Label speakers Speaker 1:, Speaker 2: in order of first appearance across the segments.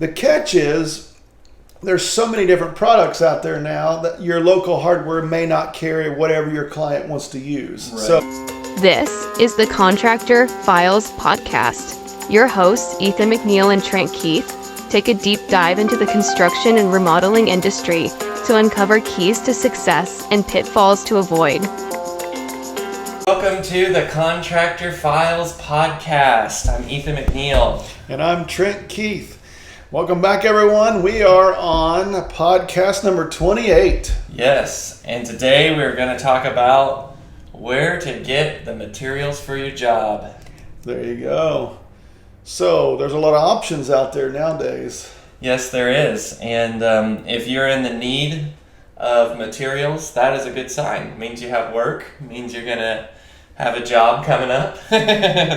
Speaker 1: The catch is there's so many different products out there now that your local hardware may not carry whatever your client wants to use.
Speaker 2: Right.
Speaker 1: So
Speaker 3: This is the Contractor Files podcast. Your hosts, Ethan McNeil and Trent Keith, take a deep dive into the construction and remodeling industry to uncover keys to success and pitfalls to avoid.
Speaker 2: Welcome to the Contractor Files podcast. I'm Ethan McNeil.
Speaker 1: And I'm Trent Keith. Welcome back, everyone. We are on podcast number 28.
Speaker 2: Yes, and today we're going to talk about where to get the materials for your job.
Speaker 1: There you go. So there's a lot of options out there nowadays.
Speaker 2: Yes, there is. And if you're in the need of materials, that is a good sign. It means you have work. It means you're going to have a job coming up.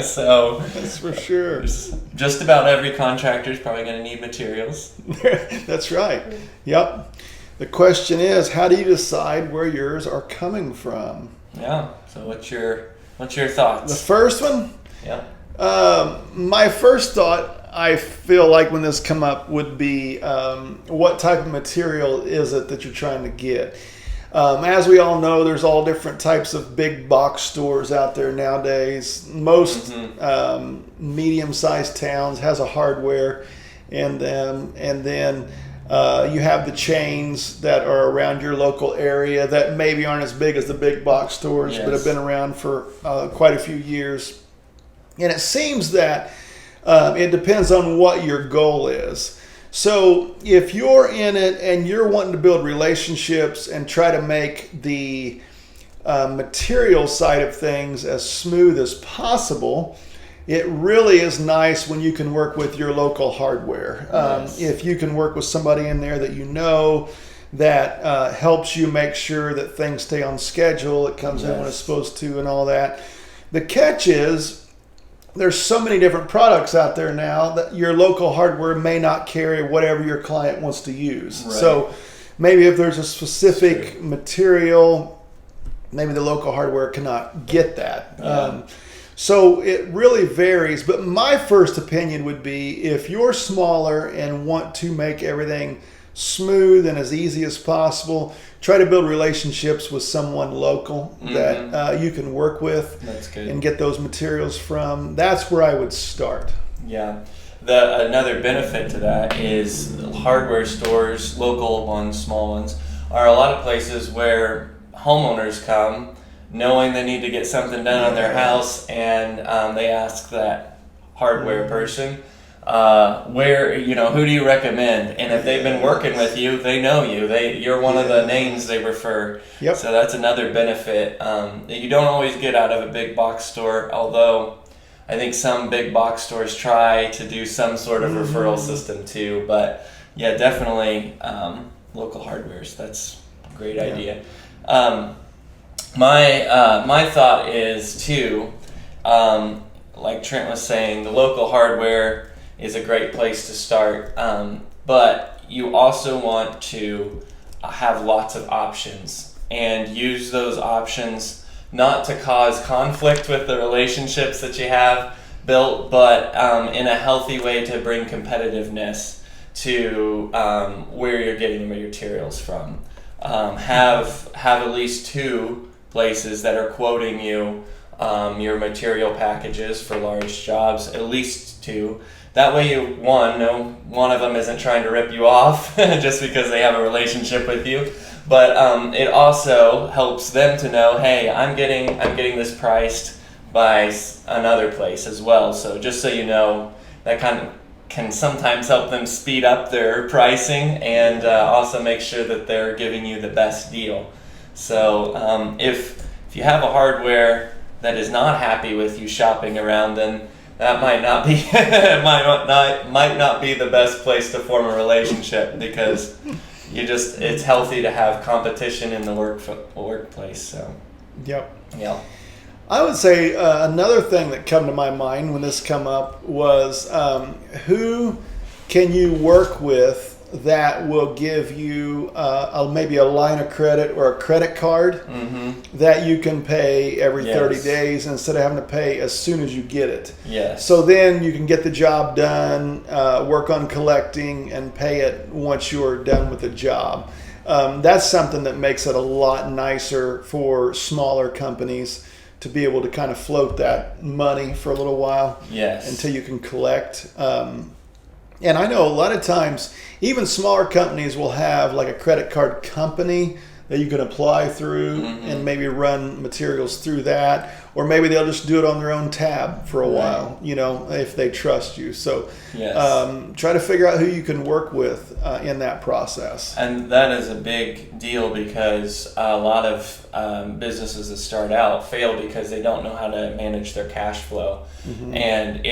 Speaker 2: So
Speaker 1: that's for sure.
Speaker 2: Just about every contractor is probably going to need materials.
Speaker 1: That's right. Yep. The question is, how do you decide where yours are coming from?
Speaker 2: Yeah. So what's your thoughts?
Speaker 1: The first one?
Speaker 2: Yeah.
Speaker 1: My first thought, I feel like when this come up, would be what type of material is it that you're trying to get? As we all know, there's all different types of big box stores out there nowadays. Most medium-sized towns has a hardware in them, and then you have the chains that are around your local area that maybe aren't as big as the big box stores,
Speaker 2: Yes.
Speaker 1: but have been around for quite a few years. And it seems that it depends on what your goal is. So if you're in it and you're wanting to build relationships and try to make the material side of things as smooth as possible, it really is nice when you can work with your local hardware.
Speaker 2: Yes.
Speaker 1: If you can work with somebody in there that you know that helps you make sure that things stay on schedule, it comes in when it's supposed to and all that. The catch is, there's so many different products out there now that your local hardware may not carry whatever your client wants to use.
Speaker 2: Right.
Speaker 1: So maybe if there's a specific material, maybe the local hardware cannot get that.
Speaker 2: Yeah.
Speaker 1: So it really varies. But my first opinion would be, if you're smaller and want to make everything smooth and as easy as possible, try to build relationships with someone local that you can work with.
Speaker 2: That's good.
Speaker 1: And get those materials from. That's where I would start.
Speaker 2: Yeah. Another benefit to that is hardware stores, local ones, small ones, are a lot of places where homeowners come knowing they need to get something done on their house, and they ask that hardware person, who do you recommend? And if they've been working with you, they know you. You're one of the names they refer.
Speaker 1: Yep.
Speaker 2: So that's another benefit that you don't always get out of a big box store, although I think some big box stores try to do some sort of referral system too. But yeah, definitely local hardwares. That's a great idea. My thought is too, like Trent was saying, the local hardware is a great place to start, but you also want to have lots of options and use those options not to cause conflict with the relationships that you have built, but in a healthy way to bring competitiveness to where you're getting the materials from. Have at least two places that are quoting you your material packages for large jobs, at least two. That way one of them isn't trying to rip you off just because they have a relationship with you. But it also helps them to know, hey, I'm getting this priced by another place as well. So just so you know, that kind of can sometimes help them speed up their pricing and also make sure that they're giving you the best deal. So if you have a hardware that is not happy with you shopping around, then that might not be might not be the best place to form a relationship, because it's healthy to have competition in the workplace. So
Speaker 1: Yep.
Speaker 2: yeah.
Speaker 1: I would say another thing that come to my mind when this come up was who can you work with that will give you maybe a line of credit or a credit card that you can pay every 30 days instead of having to pay as soon as you get it.
Speaker 2: Yes.
Speaker 1: So then you can get the job done, work on collecting, and pay it once you're done with the job. That's something that makes it a lot nicer for smaller companies to be able to kind of float that money for a little while until you can collect. And I know a lot of times, even smaller companies will have like a credit card company that you can apply through and maybe run materials through that, or maybe they'll just do it on their own tab for a while, if they trust you. So try to figure out who you can work with in that process.
Speaker 2: And that is a big deal because a lot of businesses that start out fail because they don't know how to manage their cash flow. And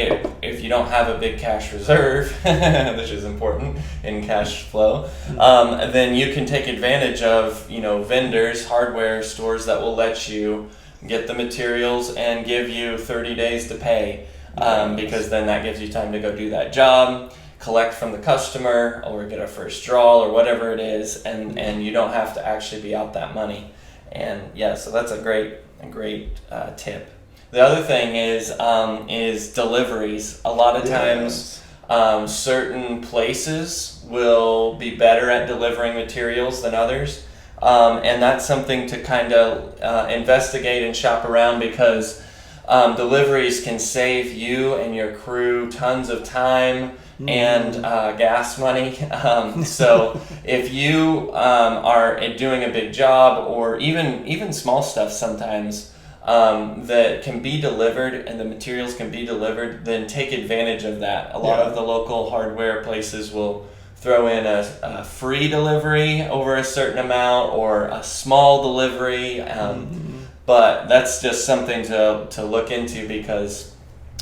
Speaker 2: if you don't have a big cash reserve, which is important in cash flow, then you can take advantage of vendors, hardware stores that will let you get the materials and give you 30 days to pay, because then that gives you time to go do that job, collect from the customer, or get a first draw or whatever it is, and you don't have to actually be out that money. And so that's a great tip. The other thing is deliveries. A lot of times certain places will be better at delivering materials than others. And that's something to kind of investigate and shop around, because deliveries can save you and your crew tons of time and gas money. So if you are doing a big job, or even small stuff sometimes that can be delivered and the materials can be delivered, then take advantage of that. A lot of the local hardware places will throw in a free delivery over a certain amount, or a small delivery, but that's just something to look into, because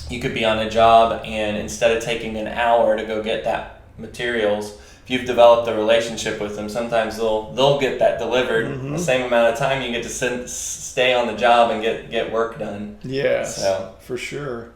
Speaker 2: you could be on a job and instead of taking an hour to go get that materials, if you've developed a relationship with them, sometimes they'll get that delivered the same amount of time. You get to stay on the job and get work done.
Speaker 1: Yes, for sure.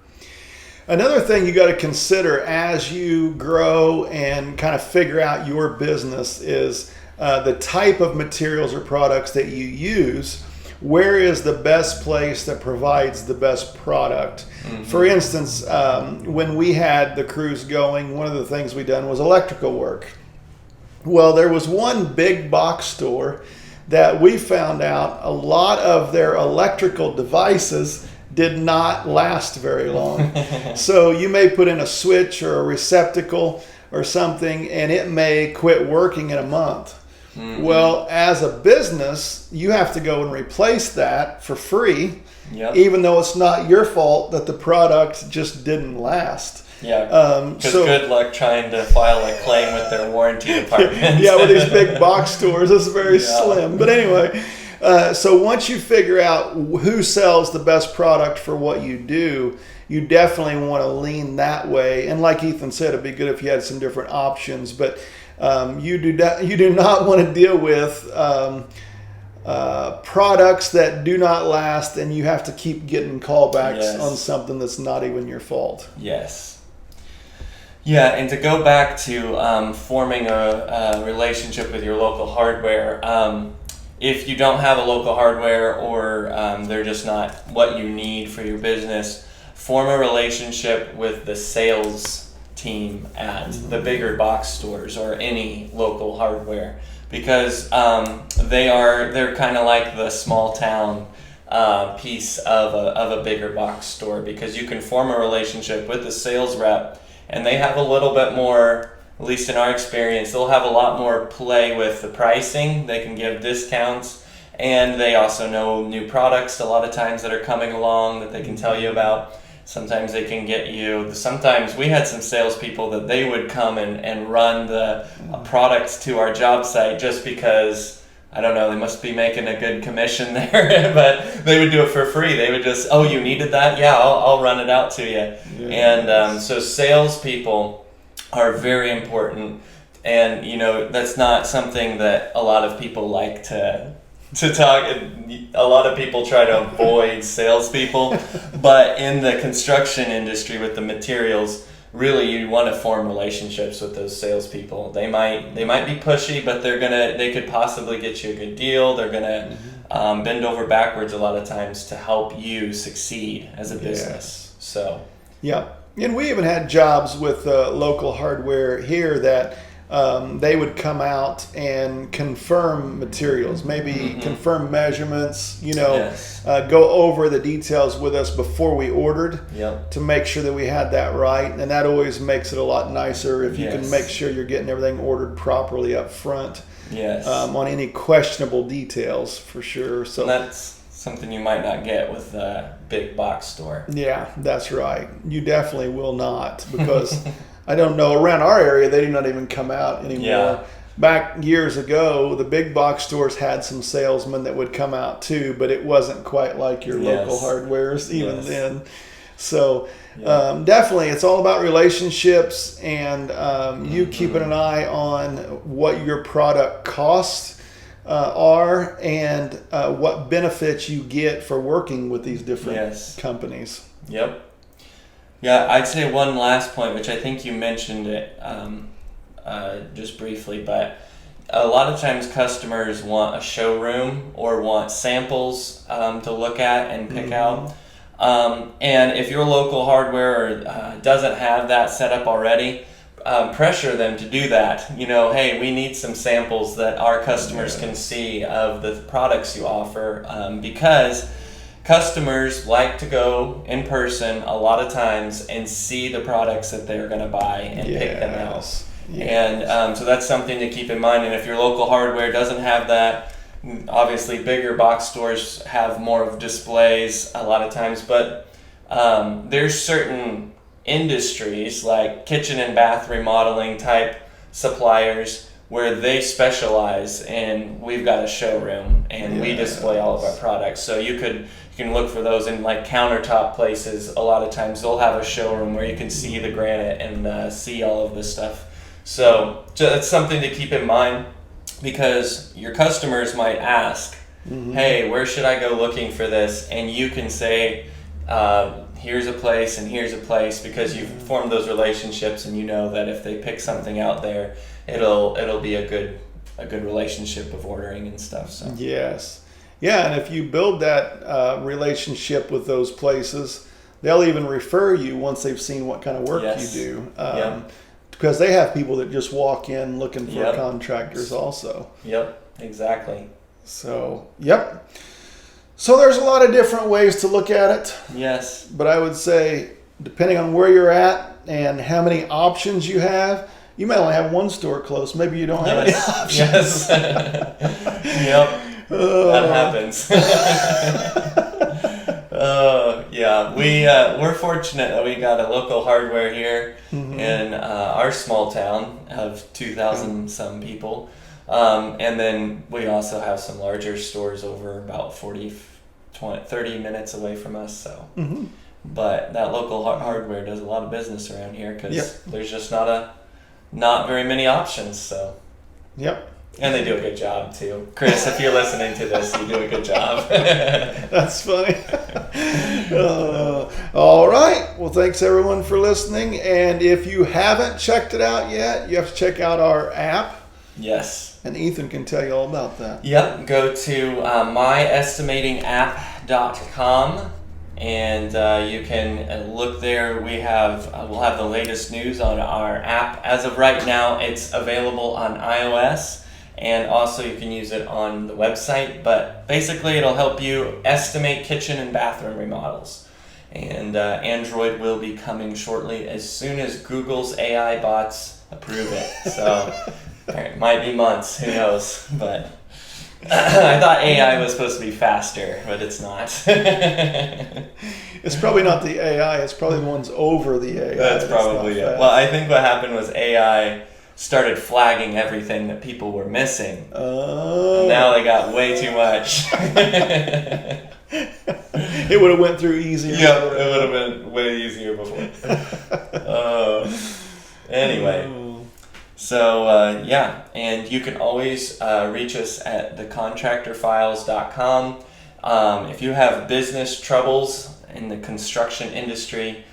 Speaker 1: Another thing you got to consider as you grow and kind of figure out your business is the type of materials or products that you use. Where is the best place that provides the best product? For instance, when we had the crews going, one of the things we done was electrical work. Well, there was one big box store that we found out a lot of their electrical devices did not last very long. So you may put in a switch or a receptacle or something, and it may quit working in a month. Well, as a business, you have to go and replace that for free, even though it's not your fault that the product just didn't last.
Speaker 2: Because good luck trying to file a claim with their warranty department.
Speaker 1: With these big box stores, it's very slim. But anyway, so once you figure out who sells the best product for what you do, you definitely want to lean that way. And like Ethan said, it'd be good if you had some different options. But you do not want to deal with products that do not last, and you have to keep getting callbacks on something that's not even your fault.
Speaker 2: Yes. Yeah, and to go back to forming a relationship with your local hardware, if you don't have a local hardware, or they're just not what you need for your business, form a relationship with the sales team at the bigger box stores or any local hardware, because they're kind of like the small town piece of a bigger box store, because you can form a relationship with the sales rep, and they have a little bit more, at least in our experience, they'll have a lot more play with the pricing. They can give discounts, and they also know new products a lot of times that are coming along that they can tell you about. Sometimes they can get you, sometimes we had some salespeople that they would come and run the products to our job site just because, I don't know, they must be making a good commission there, but they would do it for free. They would just, you needed that? Yeah, I'll run it out to you. And so salespeople are very important. And, that's not something that a lot of people like to talk. A lot of people try to avoid salespeople, but in the construction industry with the materials, really you want to form relationships with those salespeople. They might be pushy, but they could possibly get you a good deal. They're gonna bend over backwards a lot of times to help you succeed as a business. So
Speaker 1: yeah, and we even had jobs with local hardware here that they would come out and confirm materials, maybe confirm measurements, go over the details with us before we ordered to make sure that we had that right. And that always makes it a lot nicer if you can make sure you're getting everything ordered properly up front on any questionable details, for sure. So
Speaker 2: and that's something you might not get with a big box store.
Speaker 1: Yeah, that's right. You definitely will not, because I don't know, around our area, they do not even come out anymore.
Speaker 2: Yeah.
Speaker 1: Back years ago, the big box stores had some salesmen that would come out too, but it wasn't quite like your local hardwares even then. So definitely, it's all about relationships, and you keeping an eye on what your product costs are, and what benefits you get for working with these different companies.
Speaker 2: Yep. Yeah, I'd say one last point, which I think you mentioned it just briefly, but a lot of times customers want a showroom or want samples to look at and pick out. And if your local hardware doesn't have that set up already, pressure them to do that. Hey, we need some samples that our customers can see of the products you offer, because customers like to go in person a lot of times and see the products that they're going to buy and pick them out. And so that's something to keep in mind. And if your local hardware doesn't have that, obviously bigger box stores have more of displays a lot of times, but there's certain industries like kitchen and bath remodeling type suppliers where they specialize in, we've got a showroom and we display all of our products. So you can look for those in like countertop places. A lot of times they'll have a showroom where you can see the granite and see all of this stuff. So that's something to keep in mind, because your customers might ask, hey, where should I go looking for this? And you can say, here's a place and here's a place, because you've formed those relationships, and you know that if they pick something out there, it'll be a good relationship of ordering and stuff. So
Speaker 1: yes. Yeah, and if you build that relationship with those places, they'll even refer you once they've seen what kind of work you do. Because they have people that just walk in looking for contractors also.
Speaker 2: Yep, exactly.
Speaker 1: So, So there's a lot of different ways to look at it.
Speaker 2: Yes.
Speaker 1: But I would say, depending on where you're at and how many options you have, you may only have one store close. Maybe you don't have any options.
Speaker 2: Yep. That happens. We're fortunate that we got a local hardware here in our small town of 2,000 some people, and then we also have some larger stores over about 30 minutes away from us. So, but that local hardware does a lot of business around here because there's just not very many options. So, and they do a good job too. Chris, if you're listening to this, you do a good job.
Speaker 1: That's funny. All right. Well, thanks everyone for listening. And if you haven't checked it out yet, you have to check out our app.
Speaker 2: Yes.
Speaker 1: And Ethan can tell you all about that.
Speaker 2: Yep. Go to myestimatingapp.com. And you can look there. We'll have the latest news on our app. As of right now, it's available on iOS, and also you can use it on the website. But basically, it'll help you estimate kitchen and bathroom remodels. And Android will be coming shortly as soon as Google's AI bots approve it. So it might be months, who knows, but I thought AI was supposed to be faster, but it's not.
Speaker 1: It's probably not the AI, it's probably the ones over the AI.
Speaker 2: That's probably it. Well, I think what happened was AI started flagging everything that people were missing.
Speaker 1: Oh.
Speaker 2: And now they got way too much.
Speaker 1: It would have went through easier.
Speaker 2: Yep, it would have been way easier before. Anyway. So, and you can always reach us at thecontractorfiles.com. If you have business troubles in the construction industry,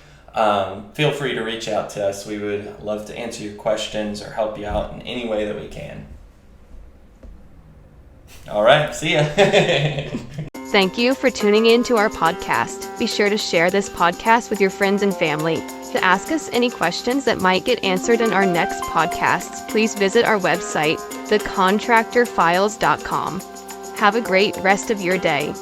Speaker 2: feel free to reach out to us. We would love to answer your questions or help you out in any way that we can. All right, see ya.
Speaker 3: Thank you for tuning in to our podcast. Be sure to share this podcast with your friends and family. To ask us any questions that might get answered in our next podcast, please visit our website, thecontractorfiles.com. Have a great rest of your day.